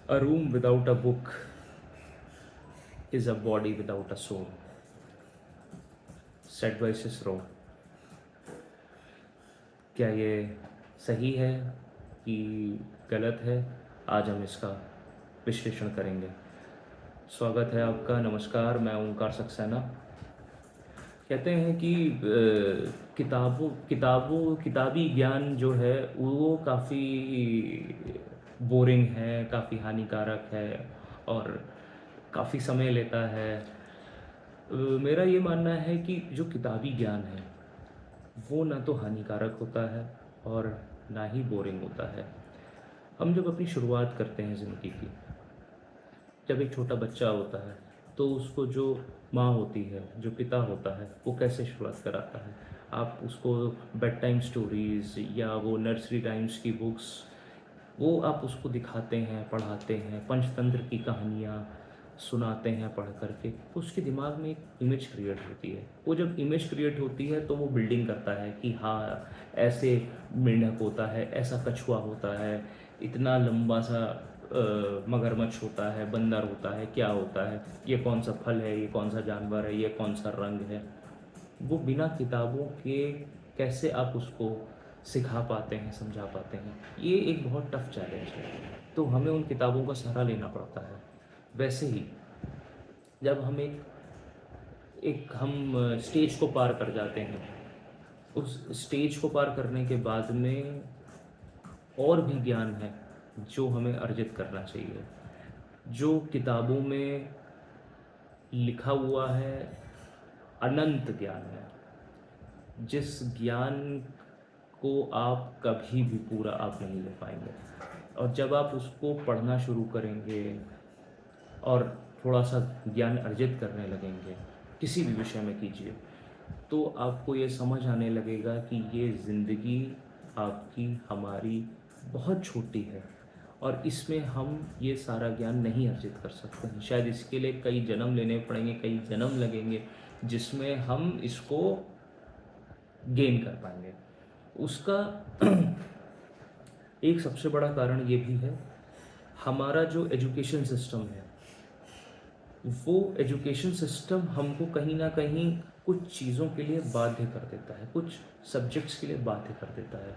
A room without a book is a body without a soul. Said by Cicero. क्या ये सही है कि गलत है? आज हम इसका विश्लेषण करेंगे। स्वागत है आपका। नमस्कार, मैं ओंकार सक्सेना। कहते हैं कि किताबी ज्ञान जो है वो काफ़ी बोरिंग है, काफ़ी हानिकारक है और काफ़ी समय लेता है। मेरा ये मानना है कि जो किताबी ज्ञान है वो ना तो हानिकारक होता है और ना ही बोरिंग होता है। हम जब अपनी शुरुआत करते हैं ज़िंदगी की, जब एक छोटा बच्चा होता है तो उसको जो माँ होती है, जो पिता होता है, वो कैसे शुरुआत कराता है? आप उसको बेड टाइम स्टोरीज़ या वो नर्सरी टाइम्स की बुक्स, वो आप उसको दिखाते हैं, पढ़ाते हैं, पंचतंत्र की कहानियाँ सुनाते हैं पढ़ करके, तो उसके दिमाग में एक इमेज क्रिएट होती है। वो जब इमेज क्रिएट होती है तो वो बिल्डिंग करता है कि हाँ, ऐसे मेंढक होता है, ऐसा कछुआ होता है, इतना लंबा सा मगरमच्छ होता है, बंदर होता है, क्या होता है, ये कौन सा फल है, ये कौन सा जानवर है, ये कौन सा रंग है। वो बिना किताबों के कैसे आप उसको सिखा पाते हैं, समझा पाते हैं? ये एक बहुत टफ चैलेंज है, तो हमें उन किताबों का सहारा लेना पड़ता है। वैसे ही जब हम हम स्टेज को पार कर जाते हैं, उस स्टेज को पार करने के बाद में और भी ज्ञान है जो हमें अर्जित करना चाहिए। जो किताबों में लिखा हुआ है अनंत ज्ञान है, जिस ज्ञान को आप कभी भी पूरा आप नहीं ले पाएंगे। और जब आप उसको पढ़ना शुरू करेंगे और थोड़ा सा ज्ञान अर्जित करने लगेंगे, किसी भी विषय में कीजिए, तो आपको ये समझ आने लगेगा कि ये ज़िंदगी आपकी, हमारी बहुत छोटी है और इसमें हम ये सारा ज्ञान नहीं अर्जित कर सकते हैं। शायद इसके लिए कई जन्म लेने पड़ेंगे, कई जन्म लगेंगे, जिसमें हम इसको गेन कर पाएंगे। उसका एक सबसे बड़ा कारण ये भी है, हमारा जो एजुकेशन सिस्टम है, वो एजुकेशन सिस्टम हमको कहीं ना कहीं कुछ चीज़ों के लिए बाध्य कर देता है, कुछ सब्जेक्ट्स के लिए बाध्य कर देता है।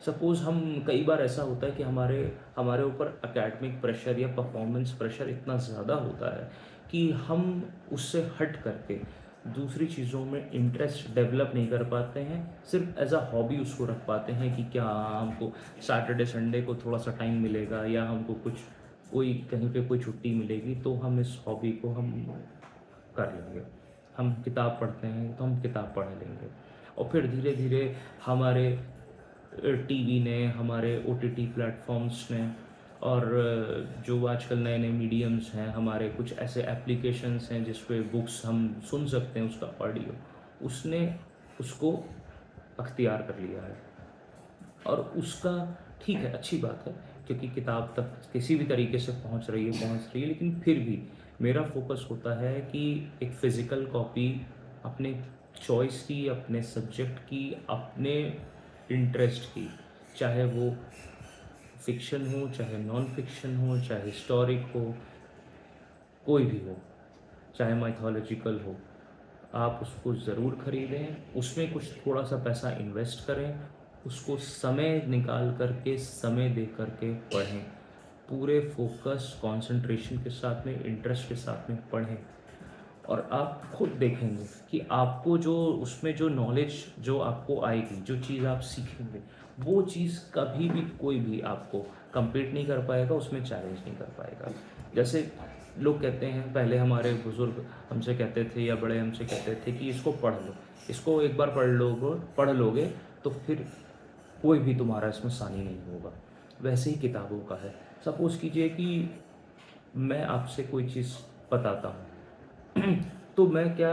सपोज़ हम, कई बार ऐसा होता है कि हमारे ऊपर एकेडमिक प्रेशर या परफॉर्मेंस प्रेशर इतना ज़्यादा होता है कि हम उससे हट करके दूसरी चीज़ों में इंटरेस्ट डेवलप नहीं कर पाते हैं, सिर्फ एज अ हॉबी उसको रख पाते हैं कि क्या हमको सैटरडे संडे को थोड़ा सा टाइम मिलेगा या हमको कुछ कोई कहीं पे कोई छुट्टी मिलेगी तो हम इस हॉबी को हम कर लेंगे। हम किताब पढ़ते हैं तो हम किताब पढ़ लेंगे और फिर धीरे धीरे हमारे टीवी ने, हमारे ओटीटी प्लेटफॉर्म्स ने और जो आजकल नए नए मीडियम्स हैं, हमारे कुछ ऐसे एप्लीकेशंस हैं जिस पे बुक्स हम सुन सकते हैं, उसका ऑडियो, उसने उसको अख्तियार कर लिया है। और उसका ठीक है, अच्छी बात है, क्योंकि किताब तक किसी भी तरीके से पहुंच रही है, लेकिन फिर भी मेरा फोकस होता है कि एक फ़िज़िकल कॉपी अपने चॉइस की, अपने सब्जेक्ट की, अपने इंटरेस्ट की, चाहे वो फिक्शन हो, चाहे नॉन फिक्शन हो, चाहे हिस्टोरिक हो, कोई भी हो, चाहे माइथोलॉजिकल हो, आप उसको ज़रूर ख़रीदें, उसमें कुछ थोड़ा सा पैसा इन्वेस्ट करें, उसको समय निकाल करके, समय दे करके पढ़ें, पूरे फोकस, कंसंट्रेशन के साथ में, इंटरेस्ट के साथ में पढ़ें और आप खुद देखेंगे कि आपको जो उसमें जो नॉलेज जो आपको आएगी, जो चीज़ आप सीखेंगे, वो चीज़ कभी भी कोई भी आपको कंप्लीट नहीं कर पाएगा, उसमें चैलेंज नहीं कर पाएगा। जैसे लोग कहते हैं, पहले हमारे बुज़ुर्ग हमसे कहते थे या बड़े हमसे कहते थे कि इसको पढ़ लो, इसको एक बार पढ़ लोगे तो फिर कोई भी तुम्हारा इसमें सानी नहीं होगा। वैसे ही किताबों का है। सपोज़ कीजिए कि मैं आपसे कोई चीज़ बताता हूँ तो मैं क्या,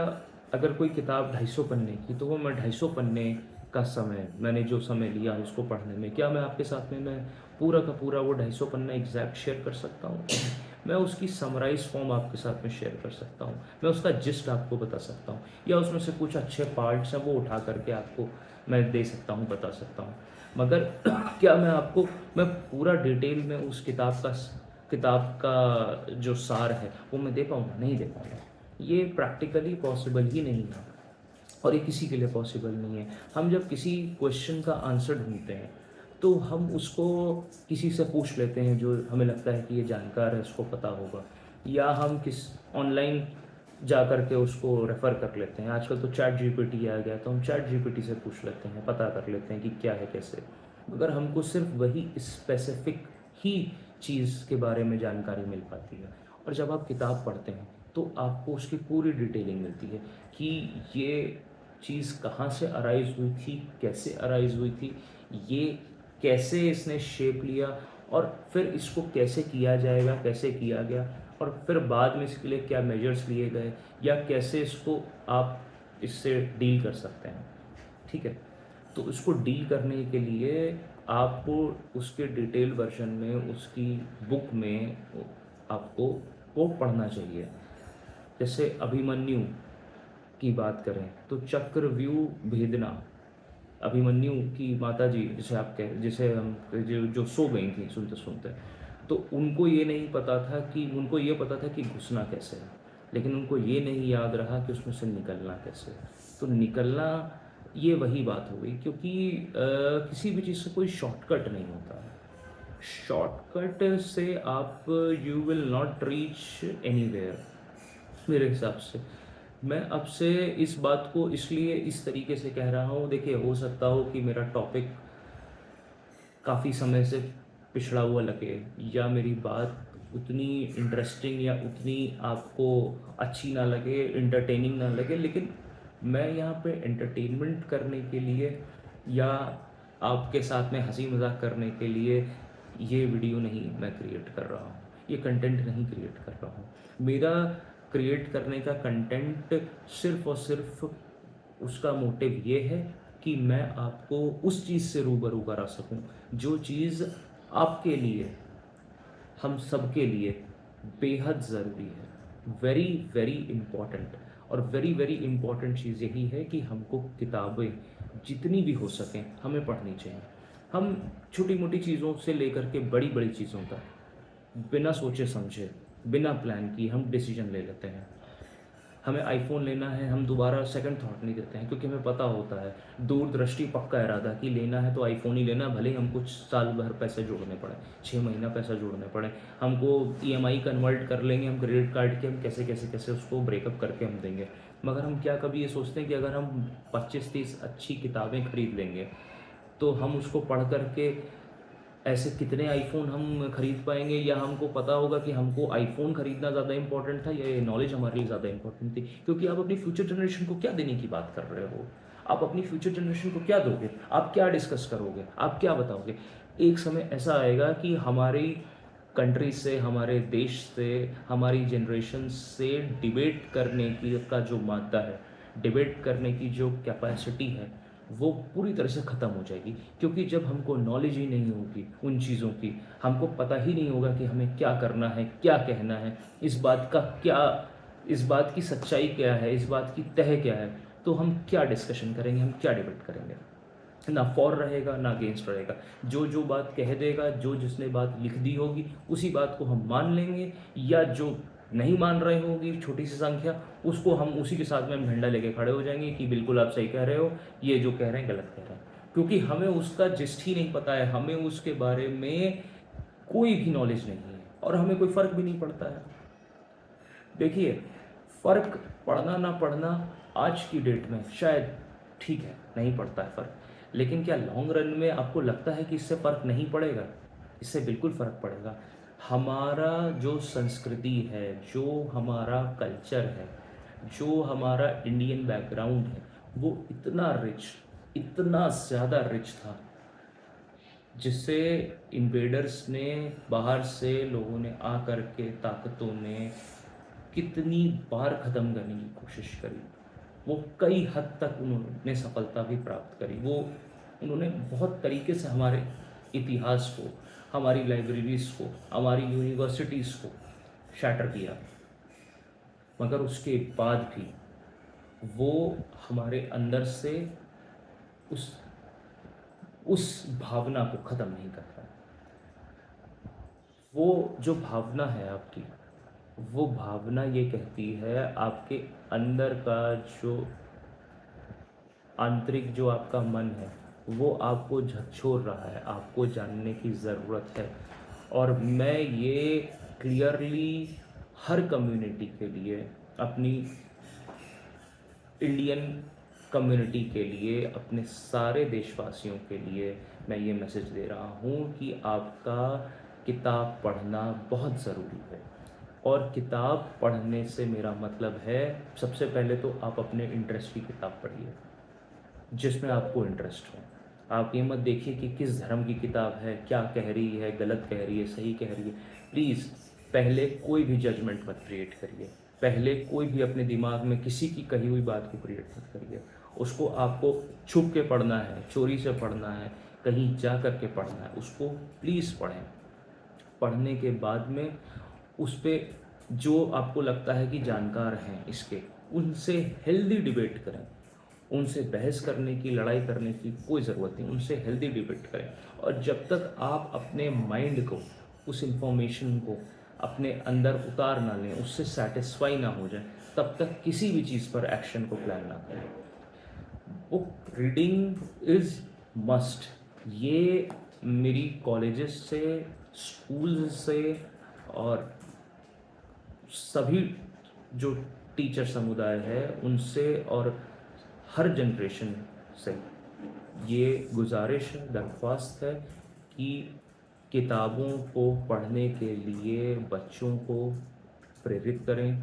अगर कोई किताब 250 पन्ने की, तो वो मैं 250 पन्ने का समय, मैंने जो समय लिया उसको पढ़ने में, क्या मैं आपके साथ में मैं पूरा का पूरा वो 250 पन्ना एग्जैक्ट शेयर कर सकता हूँ? मैं उसकी समराइज फॉर्म आपके साथ में शेयर कर सकता हूँ, मैं उसका जिस्ट आपको बता सकता हूँ, या उसमें से कुछ अच्छे पार्ट्स हैं वो उठा करके आपको मैं दे सकता हूँ, बता सकता हूँ। मगर क्या मैं पूरा डिटेल में उस किताब का किताब का जो सार है वो मैं दे पाऊँगा? नहीं दे पाऊँगा। ये प्रैक्टिकली पॉसिबल ही नहीं है और ये किसी के लिए पॉसिबल नहीं है। हम जब किसी क्वेश्चन का आंसर ढूँढते हैं तो हम उसको किसी से पूछ लेते हैं जो हमें लगता है कि ये जानकार है, इसको पता होगा, या हम किस ऑनलाइन जा कर के उसको रेफ़र कर लेते हैं। आजकल तो चैट जीपीटी आ गया, तो हम चैट जीपीटी से पूछ लेते हैं, पता कर लेते हैं कि क्या है, कैसे। मगर हमको सिर्फ वही स्पेसिफिक ही चीज़ के बारे में जानकारी मिल पाती है। और जब आप किताब पढ़ते हैं तो आपको उसकी पूरी डिटेलिंग मिलती है कि ये चीज़ कहाँ से अराइज़ हुई थी, कैसे अराइज़ हुई थी, ये कैसे इसने शेप लिया, और फिर इसको कैसे किया जाएगा, कैसे किया गया, और फिर बाद में इसके लिए क्या मेजर्स लिए गए, या कैसे इसको आप इससे डील कर सकते हैं। ठीक है? तो इसको डील करने के लिए आपको उसके डिटेल वर्जन में, उसकी बुक में आपको वो पढ़ना चाहिए। जैसे अभिमन्यु की बात करें तो चक्रव्यूह भेदना, अभिमन्यु की माताजी जिसे हम जो सो गई थी सुनते-सुनते, तो उनको ये नहीं पता था कि, उनको ये पता था कि घुसना कैसे है, लेकिन उनको ये नहीं याद रहा कि उसमें से निकलना कैसे है। तो निकलना, ये वही बात हो गई, क्योंकि किसी भी चीज़ से कोई शॉर्टकट नहीं होता है। शॉर्टकट से आप you will not reach anywhere मेरे हिसाब से। मैं अब से इस बात को इसलिए इस तरीके से कह रहा हूँ, देखिए हो सकता हो कि मेरा टॉपिक काफ़ी समय से पिछड़ा हुआ लगे, या मेरी बात उतनी इंटरेस्टिंग या उतनी आपको अच्छी ना लगे, एंटरटेनिंग ना लगे, लेकिन मैं यहाँ पे एंटरटेनमेंट करने के लिए या आपके साथ में हंसी मजाक करने के लिए ये वीडियो नहीं मैं क्रिएट कर रहा हूँ, ये कंटेंट नहीं क्रिएट कर रहा हूँ। मेरा क्रिएट करने का कंटेंट सिर्फ और सिर्फ उसका मोटिव ये है कि मैं आपको उस चीज़ से रूबरू करा सकूं, जो चीज़ आपके लिए, हम सबके लिए बेहद ज़रूरी है, वेरी वेरी इम्पॉर्टेंट। और वेरी वेरी इम्पॉर्टेंट चीज़ यही है कि हमको किताबें जितनी भी हो सकें हमें पढ़नी चाहिए। हम छोटी मोटी चीज़ों से लेकर के बड़ी बड़ी चीज़ों तक बिना सोचे समझे, बिना प्लान किए हम डिसीजन ले लेते हैं। हमें आईफ़ोन लेना है, हम दोबारा सेकंड थॉट नहीं देते हैं, क्योंकि हमें पता होता है, दूरदृष्टि, पक्का इरादा कि लेना है तो आईफ़ोन ही लेना है, भले ही हम कुछ साल भर पैसे जोड़ने पड़े, 6 महीना पैसा जोड़ने पड़े। हमको ईएमआई कन्वर्ट कर लेंगे हम क्रेडिट कार्ड के, हम कैसे उसको ब्रेकअप करके हम देंगे। मगर हम क्या कभी ये सोचते हैं कि अगर हम 25-30 अच्छी किताबें खरीद लेंगे तो हम उसको पढ़ कर के ऐसे कितने आईफ़ोन हम खरीद पाएँगे, या हमको पता होगा कि हमको आईफ़ोन खरीदना ज़्यादा इम्पोर्टेंट था या ये नॉलेज हमारे लिए ज़्यादा इम्पोर्टेंट थी? क्योंकि आप अपनी फ्यूचर जनरेशन को क्या देने की बात कर रहे हो? आप अपनी फ्यूचर जनरेशन को क्या दोगे? आप क्या डिस्कस करोगे? आप क्या बताओगे? एक समय ऐसा आएगा कि हमारी कंट्री से, हमारे देश से, हमारी जनरेशन से डिबेट करने की का जो मादा है, डिबेट करने की जो कैपेसिटी है, वो पूरी तरह से ख़त्म हो जाएगी। क्योंकि जब हमको नॉलेज ही नहीं होगी उन चीज़ों की, हमको पता ही नहीं होगा कि हमें क्या करना है, क्या कहना है, इस बात की सच्चाई क्या है, इस बात की तह क्या है, तो हम क्या डिस्कशन करेंगे, हम क्या डिबेट करेंगे? ना फॉर रहेगा, ना अगेंस्ट रहेगा। जो बात कह देगा, जिसने बात लिख दी होगी, उसी बात को हम मान लेंगे, या जो नहीं मान रहे होगी छोटी सी संख्या, उसको हम उसी के साथ में हम झंडा लेके खड़े हो जाएंगे कि बिल्कुल आप सही कह रहे हो, ये जो कह रहे हैं गलत कह रहे हैं। क्योंकि हमें उसका जिस्ट ही नहीं पता है, हमें उसके बारे में कोई भी नॉलेज नहीं है, और हमें कोई फ़र्क भी नहीं पड़ता है। देखिए, फ़र्क पढ़ना ना पढ़ना आज की डेट में शायद ठीक है, नहीं पड़ता है फ़र्क, लेकिन क्या लॉन्ग रन में आपको लगता है कि इससे फ़र्क नहीं पड़ेगा? इससे बिल्कुल फ़र्क पड़ेगा। हमारा जो संस्कृति है, जो हमारा कल्चर है, जो हमारा इंडियन बैकग्राउंड है, वो इतना रिच, इतना ज़्यादा रिच था, जिससे इन्वेडर्स ने, बाहर से लोगों ने आ कर के, ताकतों ने कितनी बार ख़त्म करने की कोशिश करी। वो कई हद तक उन्होंने सफलता भी प्राप्त करी। उन्होंने बहुत तरीके से हमारे इतिहास को, हमारी लाइब्रेरीज़ को, हमारी यूनिवर्सिटीज़ को शैटर किया। मगर उसके बाद भी वो हमारे अंदर से उस भावना को ख़त्म नहीं कर पाए। वो जो भावना है आपकी, वो भावना ये कहती है आपके अंदर का जो आंतरिक जो आपका मन है वो आपको झकझोर रहा है, आपको जानने की ज़रूरत है। और मैं ये क्लियरली हर कम्युनिटी के लिए, अपनी इंडियन कम्युनिटी के लिए, अपने सारे देशवासियों के लिए मैं ये मैसेज दे रहा हूँ कि आपका किताब पढ़ना बहुत ज़रूरी है। और किताब पढ़ने से मेरा मतलब है, सबसे पहले तो आप अपने इंटरेस्ट की किताब पढ़िए, जिसमें आपको इंटरेस्ट हो। आप ये मत देखिए कि किस धर्म की किताब है, क्या कह रही है, गलत कह रही है, सही कह रही है। प्लीज़ पहले कोई भी जजमेंट मत क्रिएट करिए, पहले कोई भी अपने दिमाग में किसी की कही हुई बात को क्रिएट मत करिए। उसको आपको छुप के पढ़ना है, चोरी से पढ़ना है, कहीं जा कर के पढ़ना है, उसको प्लीज़ पढ़ें। पढ़ने के बाद में उस पर जो आपको लगता है कि जानकार हैं इसके, उनसे हेल्दी डिबेट करें। उनसे बहस करने की, लड़ाई करने की कोई ज़रूरत नहीं, उनसे हेल्दी डिबेट करें। और जब तक आप अपने माइंड को, उस इंफॉर्मेशन को अपने अंदर उतार ना लें, उससे सेटिस्फाई ना हो जाए, तब तक किसी भी चीज़ पर एक्शन को प्लान ना करें। Book reading is must. ये मेरी कॉलेजेस से, स्कूल से और सभी जो टीचर समुदाय है उनसे और हर जनरेशन से ये गुजारिश है, दरख्वास्त है कि किताबों को पढ़ने के लिए बच्चों को प्रेरित करें,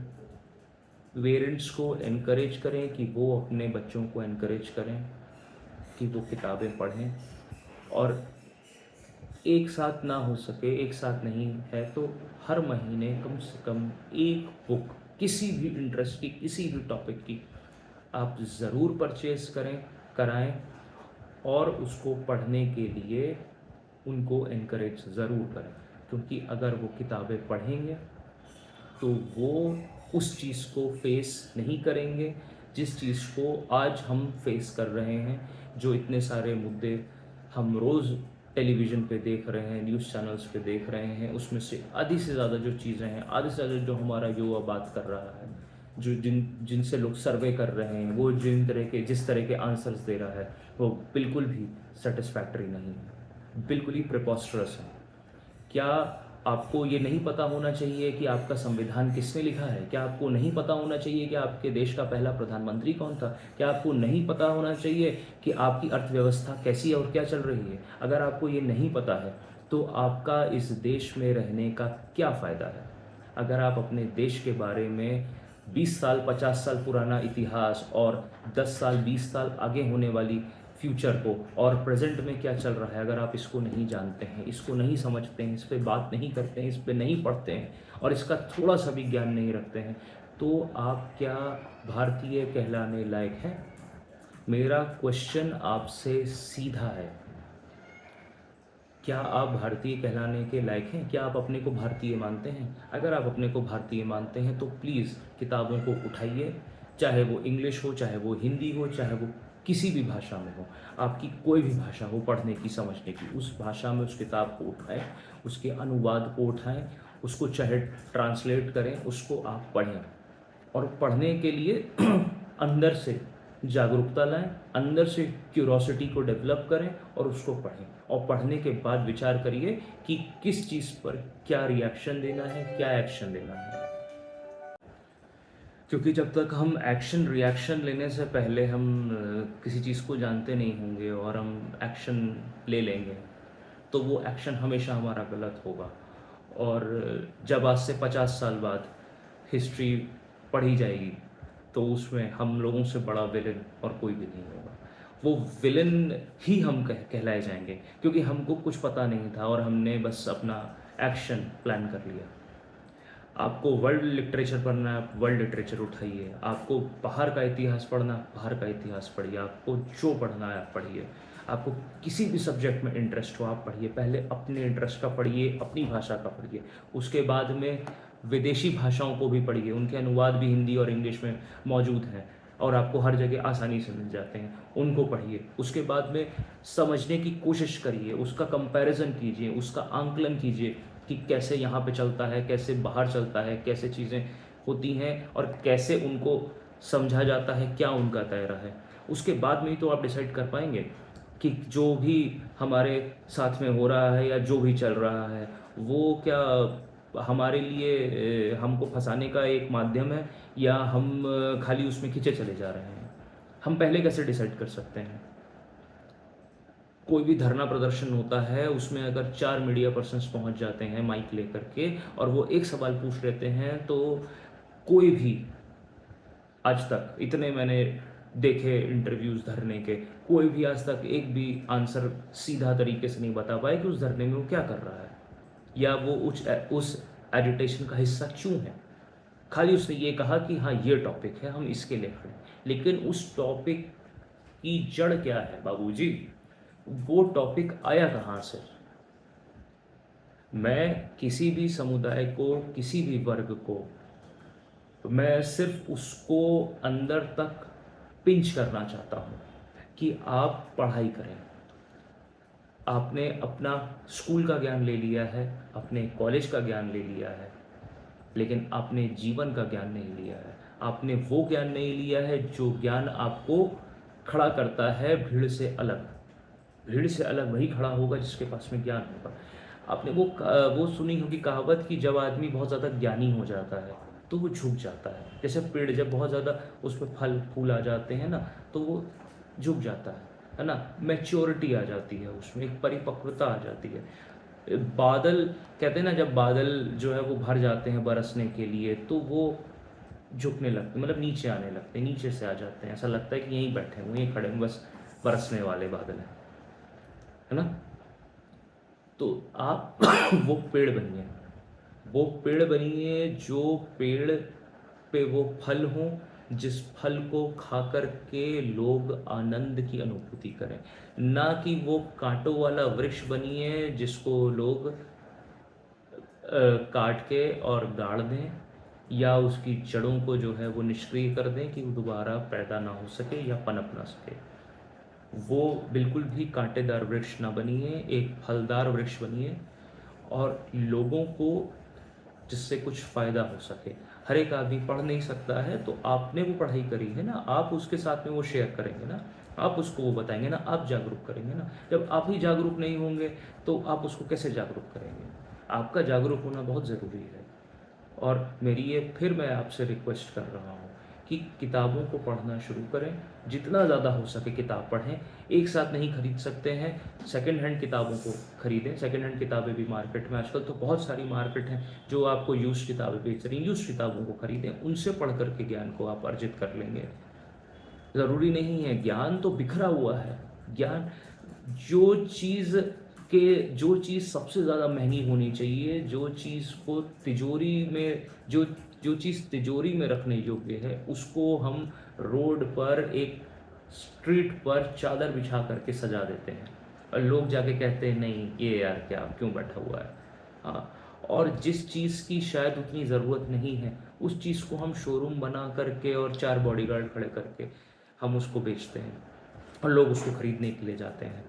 पेरेंट्स को एनकरेज करें कि वो अपने बच्चों को एनकरेज करें कि वो किताबें पढ़ें। और एक साथ ना हो सके, एक साथ नहीं है तो हर महीने कम से कम एक बुक किसी भी इंटरेस्ट की, किसी भी टॉपिक की आप ज़रूर परचेज़ कराएं और उसको पढ़ने के लिए उनको एनकरेज ज़रूर करें। क्योंकि अगर वो किताबें पढ़ेंगे तो वो उस चीज़ को फेस नहीं करेंगे जिस चीज़ को आज हम फेस कर रहे हैं। जो इतने सारे मुद्दे हम रोज़ टेलीविज़न पे देख रहे हैं, न्यूज़ चैनल्स पे देख रहे हैं, उसमें से आधी से ज़्यादा जो चीज़ें हैं, आधे से ज़्यादा जो हमारा युवा बात कर रहा है, जो जिनसे लोग सर्वे कर रहे हैं, वो जिस तरह के आंसर्स दे रहा है, वो बिल्कुल भी सेटिस्फैक्टरी नहीं है, बिल्कुल ही प्रिपोस्टरस है। क्या आपको ये नहीं पता होना चाहिए कि आपका संविधान किसने लिखा है? क्या आपको नहीं पता होना चाहिए कि आपके देश का पहला प्रधानमंत्री कौन था? क्या आपको नहीं पता होना चाहिए कि आपकी अर्थव्यवस्था कैसी है और क्या चल रही है? अगर आपको ये नहीं पता है तो आपका इस देश में रहने का क्या फ़ायदा है? अगर आप अपने देश के बारे में 20 साल, 50 साल पुराना इतिहास और 10 साल, 20 साल आगे होने वाली फ्यूचर को और प्रेजेंट में क्या चल रहा है, अगर आप इसको नहीं जानते हैं, इसको नहीं समझते हैं, इस पे बात नहीं करते हैं, इस पे नहीं पढ़ते हैं और इसका थोड़ा सा भी ज्ञान नहीं रखते हैं, तो आप क्या भारतीय कहलाने लायक हैं? मेरा क्वेश्चन आपसे सीधा है, क्या आप भारतीय कहलाने के लायक हैं? क्या आप अपने को भारतीय मानते हैं? अगर आप अपने को भारतीय मानते हैं तो प्लीज़ किताबों को उठाइए, चाहे वो इंग्लिश हो, चाहे वो हिंदी हो, चाहे वो किसी भी भाषा में हो, आपकी कोई भी भाषा हो पढ़ने की, समझने की, उस भाषा में उस किताब को उठाएं, उसके अनुवाद को उठाएं, उसको चाहे ट्रांसलेट करें, उसको आप पढ़ें। और पढ़ने के लिए अंदर से जागरूकता लाएं, अंदर से क्यूरोसिटी को डेवलप करें और उसको पढ़ें। और पढ़ने के बाद विचार करिए कि किस चीज़ पर क्या रिएक्शन देना है, क्या एक्शन लेना है। क्योंकि जब तक हम एक्शन रिएक्शन लेने से पहले हम किसी चीज़ को जानते नहीं होंगे और हम एक्शन ले लेंगे तो वो एक्शन हमेशा हमारा गलत होगा। और जब आज से 50 साल बाद हिस्ट्री पढ़ी जाएगी तो उसमें हम लोगों से बड़ा विलन और कोई भी नहीं होगा। वो विलन ही हम कहलाए जाएंगे क्योंकि हमको कुछ पता नहीं था और हमने बस अपना एक्शन प्लान कर लिया। आपको वर्ल्ड लिटरेचर पढ़ना है, आप वर्ल्ड लिटरेचर उठाइए। आपको बाहर का इतिहास पढ़ना, बाहर का इतिहास पढ़िए। आपको जो पढ़ना है आप पढ़िए। आपको किसी भी सब्जेक्ट में इंटरेस्ट हो आप पढ़िए। पहले अपने इंटरेस्ट का पढ़िए, अपनी भाषा का पढ़िए, उसके बाद में विदेशी भाषाओं को भी पढ़िए। उनके अनुवाद भी हिंदी और इंग्लिश में मौजूद हैं और आपको हर जगह आसानी से मिल जाते हैं, उनको पढ़िए। उसके बाद में समझने की कोशिश करिए, उसका कंपैरिजन कीजिए, उसका आंकलन कीजिए कि कैसे यहाँ पे चलता है, कैसे बाहर चलता है, कैसे चीज़ें होती हैं और कैसे उनको समझा जाता है, क्या उनका दायरा है। उसके बाद में ही तो आप डिसाइड कर पाएंगे कि जो भी हमारे साथ में हो रहा है या जो भी चल रहा है वो क्या हमारे लिए हमको फंसाने का एक माध्यम है या हम खाली उसमें खींचे चले जा रहे हैं। हम पहले कैसे डिसाइड कर सकते हैं? कोई भी धरना प्रदर्शन होता है, उसमें अगर 4 मीडिया पर्सन्स पहुंच जाते हैं माइक लेकर के और वो एक सवाल पूछ लेते हैं, तो कोई भी आज तक, इतने मैंने देखे इंटरव्यूज़ धरने के, कोई भी आज तक एक भी आंसर सीधा तरीके से नहीं बता पाए कि उस धरने में वो क्या कर रहा है या वो उस एजिटेशन का हिस्सा क्यों है। खाली उसने ये कहा कि हाँ ये टॉपिक है, हम इसके लिए खड़े हैं। लेकिन उस टॉपिक की जड़ क्या है बाबूजी? वो टॉपिक आया कहाँ से? मैं किसी भी समुदाय को, किसी भी वर्ग को, मैं सिर्फ उसको अंदर तक पिंच करना चाहता हूँ कि आप पढ़ाई करें। आपने अपना स्कूल का ज्ञान ले लिया है, अपने कॉलेज का ज्ञान ले लिया है, लेकिन आपने जीवन का ज्ञान नहीं लिया है। आपने वो ज्ञान नहीं लिया है जो ज्ञान आपको खड़ा करता है भीड़ से अलग। भीड़ से अलग वही खड़ा होगा जिसके पास में ज्ञान होगा। आपने वो सुनी होगी कहावत कि जब आदमी बहुत ज़्यादा ज्ञानी हो जाता है तो वो झुक जाता है। जैसे पेड़ जब बहुत ज़्यादा उस पर फल फूल आ जाते हैं ना, तो वो झुक जाता है ना। मैच्योरिटी आ जाती है उसमें, एक परिपक्वता आ जाती है। बादल कहते हैं ना, जब बादल जो है वो भर जाते हैं बरसने के लिए, तो वो झुकने लगते, मतलब नीचे आने लगते हैं, नीचे से आ जाते हैं। ऐसा लगता है कि यहीं बैठे हुए, यहीं खड़े हुए, बस बरसने वाले बादल हैं, है ना। तो आप वो पेड़ बनिए, वो पेड़ बनिए जो पेड़ पे वो फल हों, जिस फल को खा कर के लोग आनंद की अनुभूति करें। ना कि वो कांटों वाला वृक्ष बनिए जिसको लोग काट के और गाड़ दें या उसकी जड़ों को जो है वो निष्क्रिय कर दें कि वो दोबारा पैदा ना हो सके या पनप ना सके। वो बिल्कुल भी कांटेदार वृक्ष ना बनिए, एक फलदार वृक्ष बनिए और लोगों को जिससे कुछ फ़ायदा हो सके। हर एक आदमी पढ़ नहीं सकता है, तो आपने वो पढ़ाई करी है ना, आप उसके साथ में वो शेयर करेंगे ना, आप उसको वो बताएंगे ना, आप जागरूक करेंगे ना। जब आप ही जागरूक नहीं होंगे तो आप उसको कैसे जागरूक करेंगे? आपका जागरूक होना बहुत ज़रूरी है। और मेरी ये फिर मैं आपसे रिक्वेस्ट कर रहा हूँ कि किताबों को पढ़ना शुरू करें, जितना ज़्यादा हो सके किताब पढ़ें। एक साथ नहीं खरीद सकते हैं, सेकंड हैंड किताबों को खरीदें। सेकंड हैंड किताबें भी मार्केट में आजकल तो बहुत सारी मार्केट हैं जो आपको यूज़ किताबें बेच रही हैं। यूज़ किताबों को खरीदें, उनसे पढ़ करके ज्ञान को आप अर्जित कर लेंगे। ज़रूरी नहीं है, ज्ञान तो बिखरा हुआ है। ज्ञान जो चीज़ जो चीज़ सबसे ज़्यादा महंगी होनी चाहिए, जो चीज़ को तिजोरी में जो जो चीज़ तिजोरी में रखने योग्य है, उसको हम रोड पर एक स्ट्रीट पर चादर बिछा करके सजा देते हैं और लोग जाके कहते हैं नहीं ये यार क्या क्यों बैठा हुआ है। हाँ, और जिस चीज़ की शायद उतनी ज़रूरत नहीं है, उस चीज़ को हम शोरूम बना करके और 4 बॉडीगार्ड खड़े करके हम उसको बेचते हैं और लोग उसको खरीदने के लिए जाते हैं।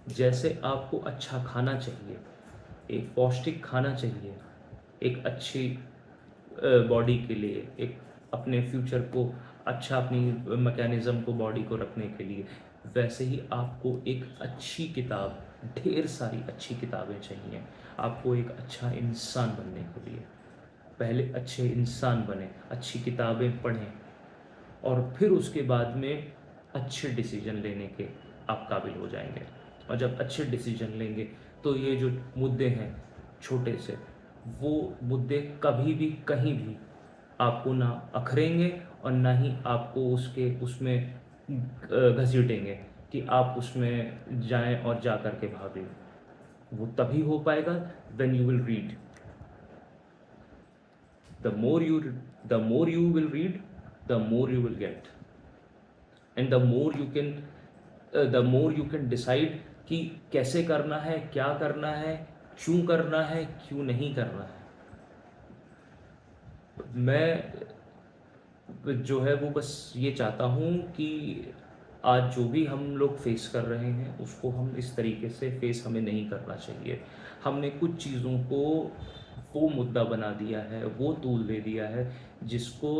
जैसे आपको अच्छा खाना चाहिए, एक पौष्टिक खाना चाहिए, एक अच्छी बॉडी के लिए, एक अपने फ्यूचर को अच्छा, अपनी मैकेनिज़्म को, बॉडी को रखने के लिए, वैसे ही आपको एक अच्छी किताब, ढेर सारी अच्छी किताबें चाहिए आपको एक अच्छा इंसान बनने के लिए। पहले अच्छे इंसान बने, अच्छी किताबें पढ़ें और फिर उसके बाद में अच्छे डिसीजन लेने के आप काबिल हो जाएंगे। और जब अच्छे डिसीजन लेंगे तो ये जो मुद्दे हैं छोटे से, वो मुद्दे कभी भी कहीं भी आपको ना अखरेंगे और ना ही आपको उसमें घसीटेंगे कि आप उसमें जाएं और जा कर के भागें। वो तभी हो पाएगा when you will read. The more you will read, the more you will get, and the more you can decide कि कैसे करना है, क्या करना है, क्यों करना है, क्यों नहीं करना है। मैं जो है वो बस ये चाहता हूँ कि आज जो भी हम लोग फेस कर रहे हैं उसको हम इस तरीके से फेस हमें नहीं करना चाहिए। हमने कुछ चीज़ों को वो मुद्दा बना दिया है, वो टूल दे दिया है जिसको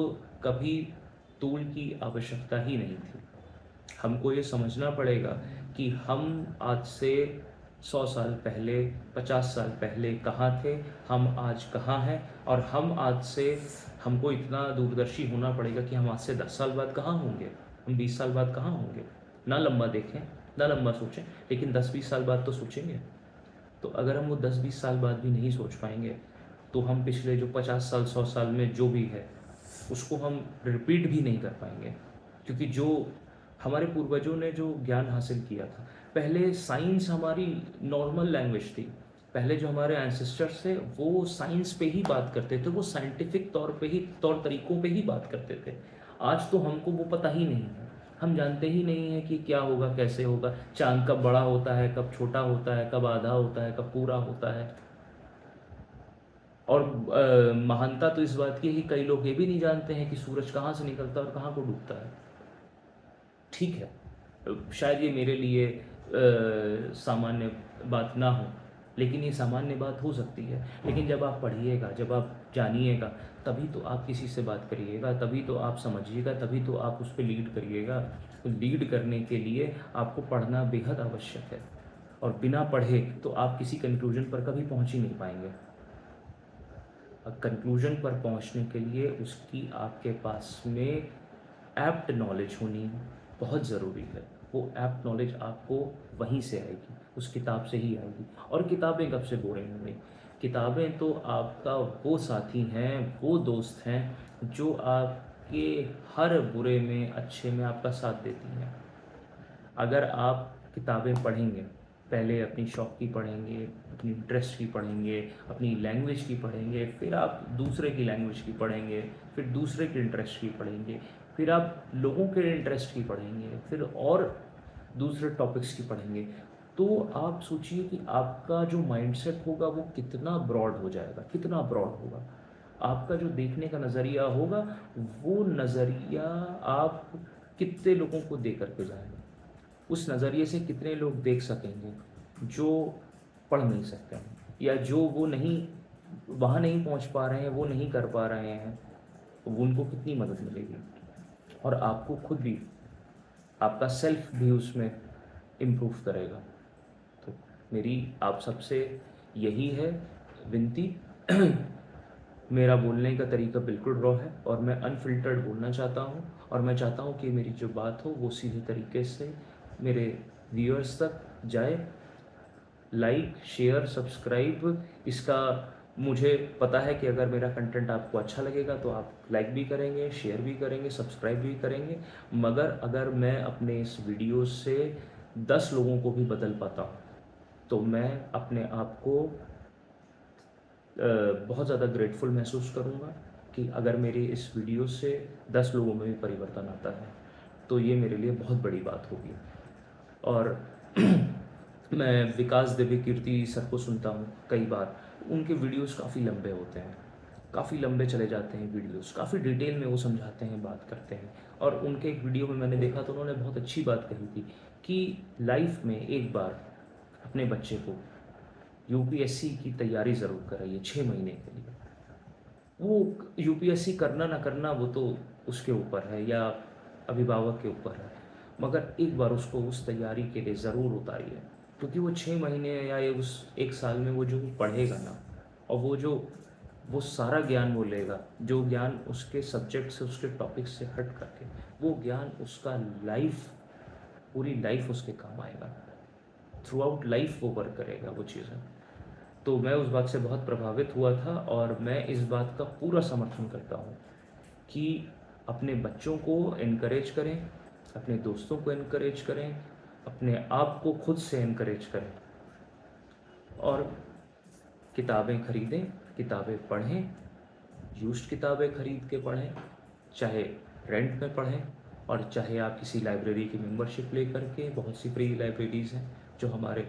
कभी टूल की आवश्यकता ही नहीं थी। हमको ये समझना पड़ेगा कि हम आज से 100 साल पहले, 50 साल पहले कहाँ थे, हम आज कहाँ हैं, और हम आज से हमको इतना दूरदर्शी होना पड़ेगा कि हम आज से 10 साल बाद कहाँ होंगे, हम 20 साल बाद कहाँ होंगे। ना लंबा देखें, ना लंबा सोचें, लेकिन 10-20 साल बाद तो सोचेंगे। तो अगर हम वो 10-20 साल बाद भी नहीं सोच पाएंगे तो हम पिछले जो 50 साल, 100 साल में जो भी है उसको हम रिपीट भी नहीं कर पाएंगे। क्योंकि जो हमारे पूर्वजों ने जो ज्ञान हासिल किया था, पहले साइंस हमारी नॉर्मल लैंग्वेज थी। पहले जो हमारे एंसेस्टर्स थे वो साइंस पे ही बात करते थे, वो साइंटिफिक तौर तरीकों पे ही बात करते थे। आज तो हमको वो पता ही नहीं है, हम जानते ही नहीं है कि क्या होगा, कैसे होगा, चांद कब बड़ा होता है, कब छोटा होता है, कब आधा होता है, कब पूरा होता है। और महानता तो इस बात की है कि कई लोग ये भी नहीं जानते हैं कि सूरज कहाँ से निकलता है और कहाँ को डूबता है। ठीक है, शायद ये मेरे लिए सामान्य बात ना हो, लेकिन ये सामान्य बात हो सकती है। लेकिन जब आप पढ़िएगा, जब आप जानिएगा, तभी तो आप किसी से बात करिएगा, तभी तो आप समझिएगा, तभी तो आप उस पर लीड करिएगा। तो लीड करने के लिए आपको पढ़ना बेहद आवश्यक है, और बिना पढ़े तो आप किसी कंक्लूजन पर कभी पहुंच ही नहीं पाएंगे। कंक्लूजन पर पहुंचने के लिए उसकी आपके पास में एप्ट नॉलेज होनी बहुत ज़रूरी है। वो एप्ट नॉलेज आपको वहीं से आएगी, उस किताब से ही आएगी। और किताबें कब से बोरिंग हो गई? किताबें तो आपका वो साथी हैं, वो दोस्त हैं जो आपके हर बुरे में, अच्छे में आपका साथ देती हैं। अगर आप किताबें पढ़ेंगे, पहले अपनी शौक की पढ़ेंगे, अपनी इंटरेस्ट की पढ़ेंगे, अपनी लैंग्वेज की पढ़ेंगे, फिर आप दूसरे की लैंग्वेज की पढ़ेंगे, फिर दूसरे के इंटरेस्ट की पढ़ेंगे, फिर आप लोगों के इंटरेस्ट की पढ़ेंगे, फिर और दूसरे टॉपिक्स की पढ़ेंगे, तो आप सोचिए कि आपका जो माइंडसेट होगा वो कितना ब्रॉड हो जाएगा, कितना ब्रॉड होगा। आपका जो देखने का नज़रिया होगा, वो नज़रिया आप कितने लोगों को दे करके जाएंगे। उस नज़रिए से कितने लोग देख सकेंगे जो पढ़ नहीं सकते हैं, या जो वो नहीं, वहाँ नहीं पहुँच पा रहे हैं, वो नहीं कर पा रहे हैं, उनको कितनी मदद मिलेगी। और आपको खुद भी, आपका सेल्फ भी उसमें इम्प्रूव करेगा। तो मेरी आप सबसे यही है विनती। मेरा बोलने का तरीका बिल्कुल रॉ है, और मैं अनफिल्टर्ड बोलना चाहता हूँ, और मैं चाहता हूँ कि मेरी जो बात हो वो सीधे तरीके से मेरे व्यूअर्स तक जाए। लाइक, शेयर, सब्सक्राइब, इसका मुझे पता है कि अगर मेरा कंटेंट आपको अच्छा लगेगा तो आप लाइक भी करेंगे, शेयर भी करेंगे, सब्सक्राइब भी करेंगे। मगर अगर मैं अपने इस वीडियो से 10 लोगों को भी बदल पाता हूँ तो मैं अपने आप को बहुत ज़्यादा ग्रेटफुल महसूस करूँगा कि अगर मेरी इस वीडियो से 10 लोगों में भी परिवर्तन आता है तो ये मेरे लिए बहुत बड़ी बात होगी। और मैं विकास दिव्य कीर्ति सर को सुनता हूँ कई बार, उनके वीडियोस काफ़ी लंबे होते हैं, काफ़ी लंबे चले जाते हैं वीडियोस, काफ़ी डिटेल में वो समझाते हैं, बात करते हैं। और उनके एक वीडियो में मैंने देखा तो उन्होंने बहुत अच्छी बात कही थी कि लाइफ में एक बार अपने बच्चे को यूपीएससी की तैयारी ज़रूर कराइए 6 महीने के लिए। वो यूपीएससी करना ना करना वो तो उसके ऊपर है या अभिभावक के ऊपर है, मगर एक बार उसको उस तैयारी के लिए ज़रूर उतारिए। क्योंकि वो 6 महीने या ये उस 1 साल में वो जो पढ़ेगा ना, और वो सारा ज्ञान वो लेगा, जो ज्ञान उसके सब्जेक्ट से, उसके टॉपिक से हट करके, वो ज्ञान उसका लाइफ, पूरी लाइफ उसके काम आएगा। थ्रू आउट लाइफ वो वर्क करेगा वो चीज़ें। तो मैं उस बात से बहुत प्रभावित हुआ था, और मैं इस बात का पूरा समर्थन करता हूँ कि अपने बच्चों को इनकरेज करें, अपने दोस्तों को इनकरेज करें, अपने आप को खुद से इनकरेज करें, और किताबें खरीदें, किताबें पढ़ें, यूज्ड किताबें खरीद के पढ़ें, चाहे रेंट में पढ़ें, और चाहे आप किसी लाइब्रेरी की मेंबरशिप ले करके, बहुत सी फ्री लाइब्रेरीज़ हैं जो हमारे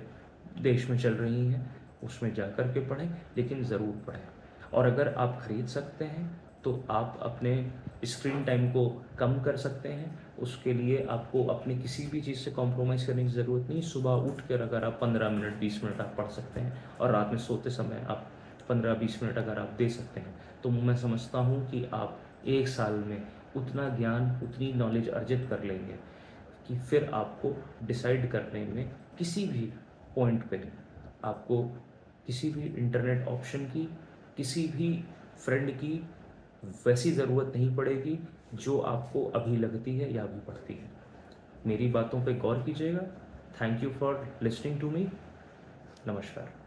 देश में चल रही हैं, उसमें जा कर के पढ़ें, लेकिन ज़रूर पढ़ें। और अगर आप ख़रीद सकते हैं तो आप अपने स्क्रीन टाइम को कम कर सकते हैं। उसके लिए आपको अपनी किसी भी चीज़ से कॉम्प्रोमाइज़ करने की ज़रूरत नहीं। सुबह उठ कर अगर आप 15 मिनट 20 मिनट आप पढ़ सकते हैं और रात में सोते समय आप 15-20 मिनट अगर आप दे सकते हैं, तो मैं समझता हूँ कि आप 1 साल में उतना ज्ञान, उतनी नॉलेज अर्जित कर लेंगे कि फिर आपको डिसाइड करने में किसी भी पॉइंट पे आपको किसी भी इंटरनेट ऑप्शन की, किसी भी फ्रेंड की वैसी ज़रूरत नहीं पड़ेगी जो आपको अभी लगती है या अभी पड़ती है। मेरी बातों पे गौर कीजिएगा। Thank you for listening to me. नमस्कार।